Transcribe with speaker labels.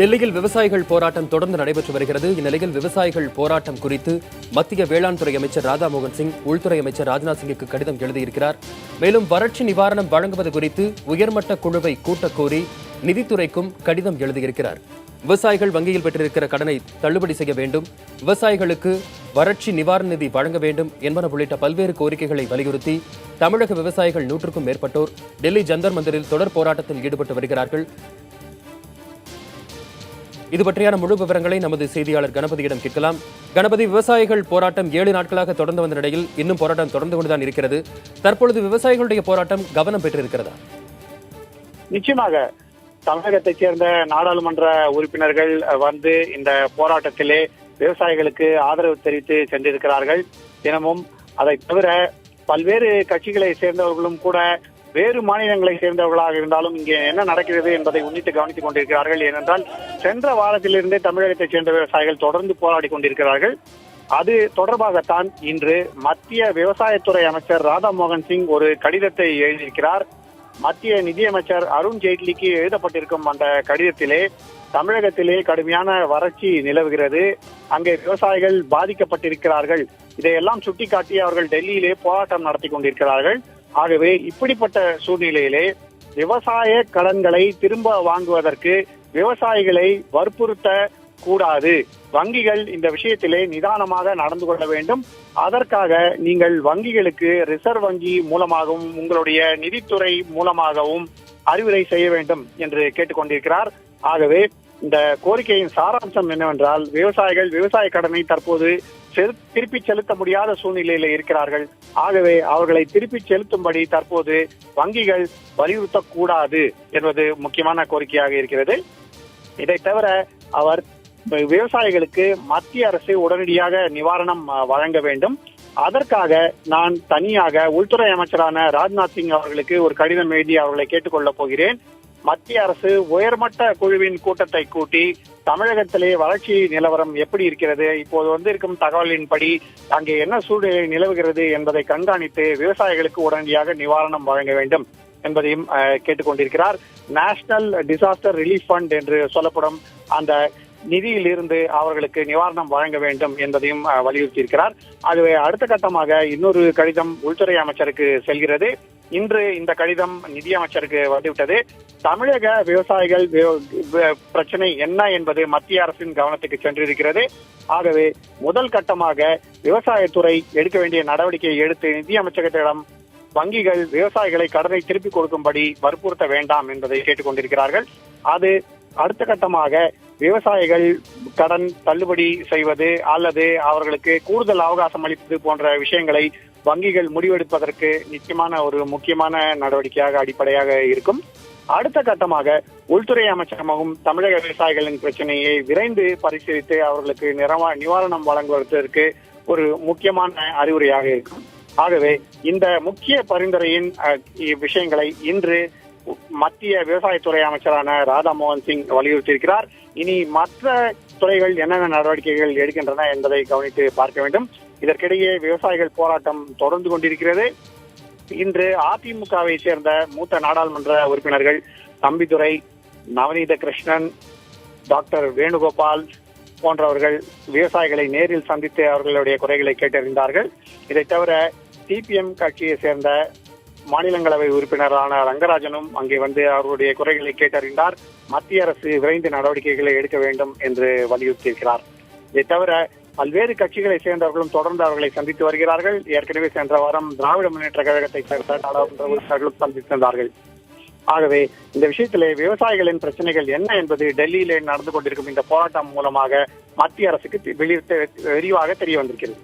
Speaker 1: டெல்லியில் விவசாயிகள் போராட்டம் தொடர்ந்து நடைபெற்று வருகிறது. இந்நிலையில் விவசாயிகள் போராட்டம் குறித்து மத்திய வேளாண் துறை அமைச்சர் ராதாமோகன் சிங் உள்துறை அமைச்சர் ராஜ்நாத் சிங்குக்கு கடிதம் எழுதியிருக்கிறார். மேலும் வறட்சி நிவாரணம் வழங்குவது குறித்து உயர்மட்ட குழுவை கூட்டக் கோரி நிதித்துறைக்கும் கடிதம் எழுதியிருக்கிறார். விவசாயிகள் வங்கியில் பெற்றிருக்கிற கடனை தள்ளுபடி செய்ய வேண்டும், விவசாயிகளுக்கு வறட்சி நிவாரண நிதி வழங்க வேண்டும் என்பன உள்ளிட்ட பல்வேறு கோரிக்கைகளை வலியுறுத்தி தமிழக விவசாயிகள் 100க்கும் மேற்பட்டோர் டெல்லி ஜந்தர் மந்திரில் தொடர் போராட்டத்தில் ஈடுபட்டு வருகிறார்கள். இது பற்றியான முழு விவரங்களை நமது செய்தியாளர் கணபதியிடம் கேட்கலாம். கணபதி, விவசாயிகள் போராட்டம் 7 நாட்களாக தொடர்ந்து வந்த நிலையில் இன்னும் போராட்டம் தொடர்ந்து கொண்டுதான் இருக்கிறது. தற்பொழுது விவசாயிகளுடைய போராட்டம் கவனம் பெற்றிருக்கிறதா?
Speaker 2: நிச்சயமாக தமிழகத்தைச் சேர்ந்த நாடாளுமன்ற உறுப்பினர்கள் வந்து இந்த போராட்டத்திலே விவசாயிகளுக்கு ஆதரவு தெரிவித்து சென்றிருக்கிறார்கள். தினமும் அதை தவிர பல்வேறு கட்சிகளை சேர்ந்தவர்களும் கூட வேறு மாநிலங்களை சேர்ந்தவர்களாக இருந்தாலும் இங்கே என்ன நடக்கிறது என்பதை உன்னித்து கவனித்துக் கொண்டிருக்கிறார்கள். ஏனென்றால் சென்ற வாரத்திலிருந்தே தமிழகத்தைச் சேர்ந்த விவசாயிகள் தொடர்ந்து போராடி கொண்டிருக்கிறார்கள். அது தொடர்பாகத்தான் இன்று மத்திய விவசாயத்துறை அமைச்சர் ராதாமோகன் சிங் ஒரு கடிதத்தை எழுதியிருக்கிறார். மத்திய நிதியமைச்சர் அருண் ஜேட்லிக்கு எழுதப்பட்டிருக்கும் அந்த கடிதத்திலே தமிழகத்திலே கடுமையான வறட்சி நிலவுகிறது, அங்கே விவசாயிகள் பாதிக்கப்பட்டிருக்கிறார்கள், இதையெல்லாம் சுட்டிக்காட்டி அவர்கள் டெல்லியிலே போராட்டம் நடத்தி கொண்டிருக்கிறார்கள். ஆகவே இப்படிப்பட்ட சூழ்நிலையிலே விவசாய கடன்களை திரும்ப வாங்குவதற்கு விவசாயிகளை வற்புறுத்த கூடாது, வங்கிகள் இந்த விஷயத்திலே நிதானமாக நடந்து கொள்ள வேண்டும், அதற்காக நீங்கள் வங்கிகளுக்கு ரிசர்வ் வங்கி மூலமாகவும் உங்களுடைய நிதித்துறை மூலமாகவும் அறிவுரை செய்ய வேண்டும் என்று கேட்டுக்கொண்டிருக்கிறார். ஆகவே இந்த கோரிக்கையின் சாராம்சம் என்னவென்றால், விவசாயிகள் விவசாய கடனை தற்போது திருப்பி செலுத்த முடியாத சூழ்நிலையில இருக்கிறார்கள். ஆகவே அவர்களை திருப்பி செலுத்தும்படி தற்போது வங்கிகள் வலியுறுத்தக்கூடாது என்பது முக்கியமான கோரிக்கையாக இருக்கிறது. இதை தவிர அவர் விவசாயிகளுக்கு மத்திய அரசு உடனடியாக நிவாரணம் வழங்க வேண்டும், அதற்காக நான் தனியாக உள்துறை அமைச்சரான ராஜ்நாத் சிங் அவர்களுக்கு ஒரு கடிதம் எழுதி அவர்களை கேட்டுக்கொள்ளப் போகிறேன். மத்திய அரசு உயர்மட்ட குழுவின் கூட்டத்தை கூட்டி தமிழகத்திலே வறட்சி நிலவரம் எப்படி இருக்கிறது, இப்போது வந்திருக்கும் தகவலின்படி அங்கே என்ன சூழ்நிலை நிலவுகிறது என்பதை கண்காணித்து விவசாயிகளுக்கு உடனடியாக நிவாரணம் வழங்க வேண்டும் என்பதையும் கேட்டுக்கொண்டிருக்கிறார். நேஷனல் டிசாஸ்டர் ரிலீஃப் ஃபண்ட் என்று சொல்லப்படும் அந்த நிதியில் இருந்து அவர்களுக்கு நிவாரணம் வழங்க வேண்டும் என்பதையும் வலியுறுத்தி இருக்கிறார். ஆகவே அடுத்த கட்டமாக இன்னொரு கடிதம் உள்துறை அமைச்சருக்கு செல்கிறது. இன்று இந்த கடிதம் நிதியமைச்சருக்கு வந்துவிட்டது. தமிழக விவசாயிகள் பிரச்சனை என்ன என்பது மத்திய அரசின் கவனத்துக்கு சென்றிருக்கிறது. ஆகவே முதல் கட்டமாக விவசாயத்துறை எடுக்க வேண்டிய நடவடிக்கையை எடுத்து நிதியமைச்சகத்திடம் வங்கிகள் விவசாயிகளை கடனை திருப்பிக் கொடுக்கும்படி வற்புறுத்த வேண்டாம் என்பதை கேட்டுக்கொண்டிருக்கிறார்கள். அது அடுத்த கட்டமாக விவசாயிகள் கடன் தள்ளுபடி செய்வது அல்லது அவர்களுக்கு கூடுதல் அவகாசம் அளிப்பது போன்ற விஷயங்களை வங்கிகள் முடிவெடுப்பதற்கு நிச்சயமான ஒரு முக்கியமான நடவடிக்கையாக அடிப்படையாக இருக்கும். அடுத்த கட்டமாக உள்துறை அமைச்சகமாகவும் தமிழக விவசாயிகளின் பிரச்சனையை விரைந்து பரிசீலித்து அவர்களுக்கு நிவாரணம் வழங்குவதற்கு ஒரு முக்கியமான அறிவுரையாக இருக்கும். ஆகவே இந்த முக்கிய பரிந்துரையின் விஷயங்களை இன்று மத்திய விவசாயத்துறை அமைச்சரான ராதாமோகன் சிங் வலியுறுத்தியிருக்கிறார். இனி மற்ற துறைகள் என்னென்ன நடவடிக்கைகள் எடுக்கின்றன என்பதை கவனித்து பார்க்க வேண்டும். இதற்கிடையே விவசாயிகள் போராட்டம் தொடர்ந்து கொண்டிருக்கிறது. இன்று அதிமுகவை சேர்ந்த மூத்த நாடாளுமன்ற உறுப்பினர்கள் தம்பிதுரை, நவநீத கிருஷ்ணன், டாக்டர் வேணுகோபால் போன்றவர்கள் விவசாயிகளை நேரில் சந்தித்து அவர்களுடைய குறைகளை கேட்டறிந்தார்கள். இதை தவிர சிபிஎம் கட்சியை சேர்ந்த மாநிலங்களவை உறுப்பினரான ரங்கராஜனும் அங்கே வந்து அவர்களுடைய குறைகளை கேட்டறிந்தார். மத்திய அரசு விரைந்து நடவடிக்கைகளை எடுக்க வேண்டும் என்று வலியுறுத்தியிருக்கிறார். இதை தவிர பல்வேறு கட்சிகளை சேர்ந்தவர்களும் தொடர்ந்து அவர்களை சந்தித்து வருகிறார்கள். ஏற்கனவே சென்ற வாரம் திராவிட முன்னேற்ற கழகத்தை சேர்ந்த நாடாளுமன்ற உறுப்பினர்களும் சந்தித்திருந்தார்கள். ஆகவே இந்த விஷயத்திலே விவசாயிகளின் பிரச்சனைகள் என்ன என்பது டெல்லியிலே நடந்து கொண்டிருக்கும் இந்த போராட்டம் மூலமாக மத்திய அரசுக்கு விரிவாக தெரிய வந்திருக்கிறது.